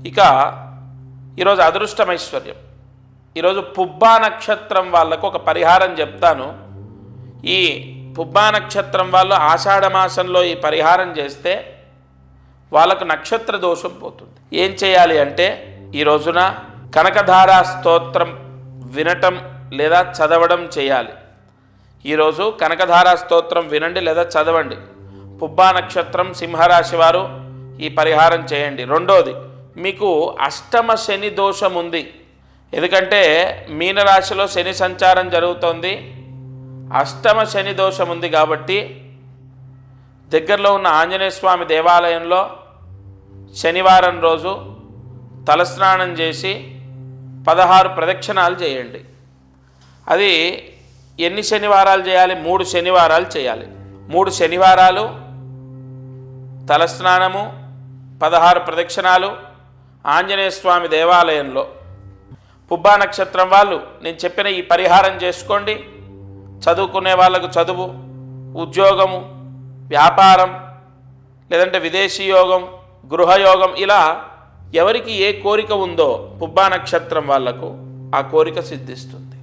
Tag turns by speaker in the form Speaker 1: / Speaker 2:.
Speaker 1: ఇక ఈరోజు అదృష్టమైశ్వర్యం. ఈరోజు పుబ్బా నక్షత్రం వాళ్ళకు ఒక పరిహారం చెప్తాను. ఈ పుబ్బా నక్షత్రం వాళ్ళు ఆషాఢ మాసంలో ఈ పరిహారం చేస్తే వాళ్ళకు నక్షత్ర దోషం పోతుంది. ఏం చేయాలి అంటే ఈ రోజున కనకధారా స్తోత్రం వినటం లేదా చదవడం చేయాలి. ఈరోజు కనకధారా స్తోత్రం వినండి లేదా చదవండి. పుబ్బా నక్షత్రం సింహరాశి వారు ఈ పరిహారం చేయండి. రెండోది, మీకు అష్టమ శని దోషం ఉంది. ఎందుకంటే మీనరాశిలో శని సంచారం జరుగుతోంది. అష్టమ శని దోషం ఉంది కాబట్టి దగ్గరలో ఉన్న ఆంజనేయ స్వామి దేవాలయంలో శనివారం రోజు తలస్నానం చేసి 16 ప్రదక్షిణాలు చేయండి. అది ఎన్ని శనివారాలు చేయాలి? 3 శనివారాలు చేయాలి. 3 శనివారాలు తలస్నానము, 16 ప్రదక్షిణాలు ఆంజనేయ స్వామి దేవాలయంలో. పుబ్బా నక్షత్రం వాళ్ళు నేను చెప్పిన ఈ పరిహారం చేసుకోండి. చదువుకునే వాళ్ళకు చదువు, ఉద్యోగము, వ్యాపారం, లేదంటే విదేశీ యోగం, గృహయోగం, ఇలా ఎవరికి ఏ కోరిక ఉందో పుబ్బా నక్షత్రం వాళ్లకు ఆ కోరిక సిద్ధిస్తుంది.